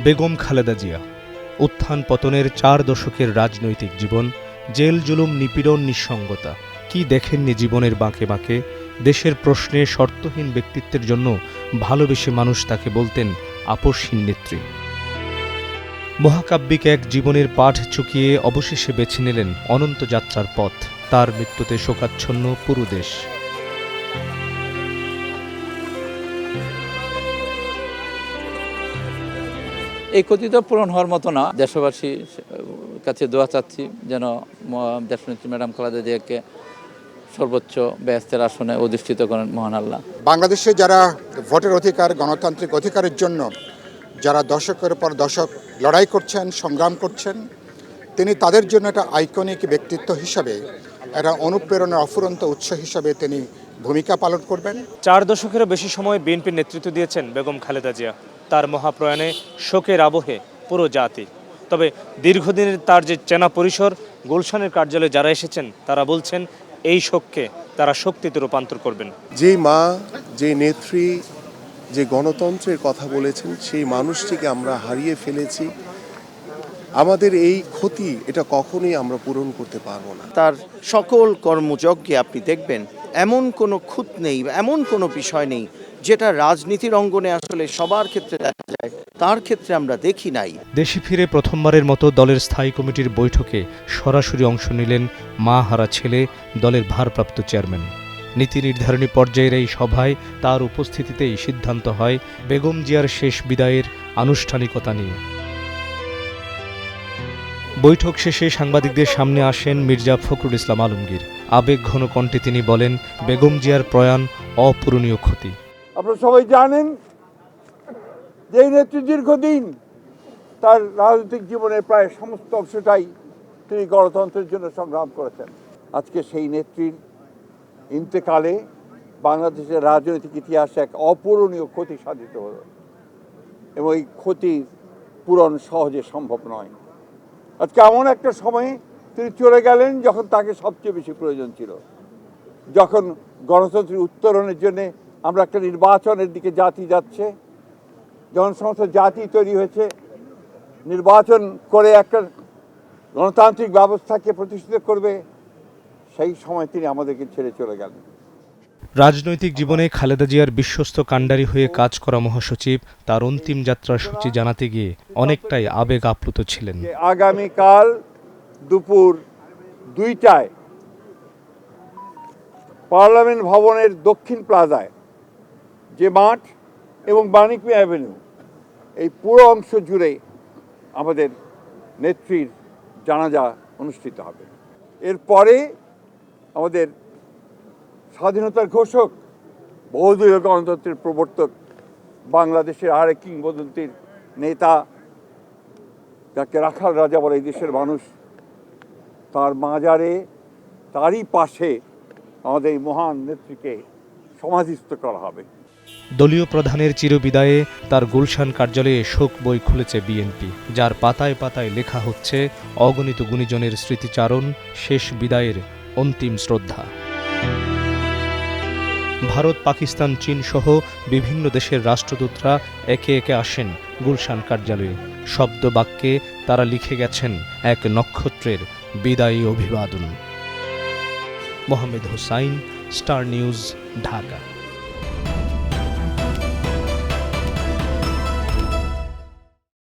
বেগম খালেদা জিয়া উত্থান পতনের ৪ দশকের রাজনৈতিক জীবন, জেল জুলুম, নিপীড়ন, নিঃসঙ্গতা। কি দেখেননি জীবনের বাঁকে বাঁকে। দেশের প্রশ্নে শর্তহীন ব্যক্তিত্বের জন্য ভালোবেসে মানুষ তাকে বলতেন আপসহীন নেত্রী। মহাকাব্যিক এক জীবনের পাঠ চুকিয়ে অবশেষে বেছে নিলেন অনন্ত যাত্রার পথ। তার মৃত্যুতে শোকাচ্ছন্ন পুরো দেশ। এই ক্ষতি তো পূরণ হওয়ার মতো না। দেশবাসীর কাছে দোয়া চাচ্ছি যেন দেশনেত্রী ম্যাডাম খালেদা জিয়াকে সর্বোচ্চ বেহেশতের আসনে অধিষ্ঠিত করেন মহান আল্লাহ। বাংলাদেশে যারা ভোটের অধিকার, গণতান্ত্রিক অধিকারের জন্য যারা দশকের পর দশক লড়াই করছেন, সংগ্রাম করছেন, তিনি তাদের জন্য একটা আইকনিক ব্যক্তিত্ব হিসাবে, একটা অনুপ্রেরণার অফুরন্ত উৎস হিসাবে তিনি ভূমিকা পালন করবেন। ৪ দশকেরও বেশি সময় বিএনপির নেতৃত্ব দিয়েছেন বেগম খালেদা জিয়া। তার মহাপ্রয়াণে শোকের আবহে পুরো জাতি। তবে দীর্ঘদিনের তার যে চেনা পরিসর, গুলশানের কার্যালয়ে যারা এসেছেন তারা বলছেন এই শোককে তারা শক্তিতে রূপান্তর করবেন। যে মা, যে নেত্রী, যে গণতন্ত্রের কথা বলেছেন, সেই মানুষটিকে আমরা হারিয়ে ফেলেছি। আমাদের এই ক্ষতি এটা কখনোই আমরা পূরণ করতে পারবো না। তার সকল কর্মযজ্ঞে আপনি দেখবেন এমন কোনো খুঁত নেই, এমন কোনো বিষয় নেই যেটা রাজনীতির অঙ্গনে আসলে সবার ক্ষেত্রে দেখা যায়, তার ক্ষেত্রে আমরা দেখি নাই। দেশে ফিরে প্রথমবারের মতো দলের স্থায়ী কমিটির বৈঠকে সরাসরি অংশ নিলেন মা হারা ছেলে, দলের ভারপ্রাপ্ত চেয়ারম্যান। নীতি নির্ধারণী পর্যায়ের এই সভায় তার উপস্থিতিতেই সিদ্ধান্ত হয় বেগম জিয়ার শেষ বিদায়ের আনুষ্ঠানিকতা নিয়ে। বৈঠক শেষে সাংবাদিকদের সামনে আসেন মির্জা ফখরুল ইসলাম আলমগীর। আবেগঘন কণ্ঠে তিনি বলেন, বেগম জিয়ার প্রয়াণ অপূরণীয় ক্ষতি। আপনারা সবাই জানেন যে এই নেত্রী দীর্ঘদিন তার রাজনৈতিক জীবনের প্রায় সমস্ত অংশটাই তিনি গণতন্ত্রের জন্য সংগ্রাম করেছেন। আজকে সেই নেত্রীর ইন্তেকালে বাংলাদেশের রাজনৈতিক ইতিহাসে এক অপূরণীয় ক্ষতি সাধিত হল এবং এই ক্ষতির পূরণ সহজে সম্ভব নয়। আজকে এমন একটা সময়ে তিনি চলে গেলেন যখন তাকে সবচেয়ে বেশি প্রয়োজন ছিল, যখন গণতন্ত্রের উত্তরণের জন্যে আমরা একটা নির্বাচনের দিকে জাতি যাচ্ছে, যখন সমস্ত জাতি তৈরি হয়েছে নির্বাচন করে একটা গণতান্ত্রিক ব্যবস্থাকে প্রতিষ্ঠিত করবে, সেই সময় তিনি আমাদেরকে ছেড়ে চলে গেলেন। রাজনৈতিক জীবনে খালেদা জিয়ার বিশ্বস্ত কাণ্ডারি হয়ে কাজ করা মহাসচিব তার অন্তিম যাত্রার সূচি জানাতে গিয়ে অনেকটাই আবেগ আপ্লুত ছিলেন। আগামীকাল দুপুর 2টায় পার্লামেন্ট ভবনের দক্ষিণ প্লাজায় যে মাঠ এবং বাণিজ্য অ্যাভিনিউ, এই পুরো অংশ জুড়ে আমাদের নেত্রীর জানাজা অনুষ্ঠিত হবে। এরপরে আমাদের স্বাধীনতার ঘোষক, বহুদলীয় গণতন্ত্রের প্রবর্তক, বাংলাদেশের আরেক কিংবদন্তির নেতা, যাকে রাখাল রাজা বলে এই দেশের মানুষ, তার মাজারে, তারই পাশে আমাদের এই মহান নেত্রীকে সমাধিস্থ করা হবে। দলীয় প্রধানের চিরবিদায়ে তার গুলশান কার্যালয়ে শোক বই খুলেছে বিএনপি, যার পাতায় পাতায় লেখা হচ্ছে অগণিত গুণীজনের স্মৃতিচারণ, শেষ বিদায়ের অন্তিম শ্রদ্ধা। ভারত, পাকিস্তান, চীন সহ বিভিন্ন দেশের রাষ্ট্রদূতরা একে একে আসেন গুলশান কার্যালয়ে। শব্দ বাক্যে তারা লিখে গেছেন এক নক্ষত্রের বিদায়ী অভিবাদন। Mohammad Hossain, star news, Dhaka.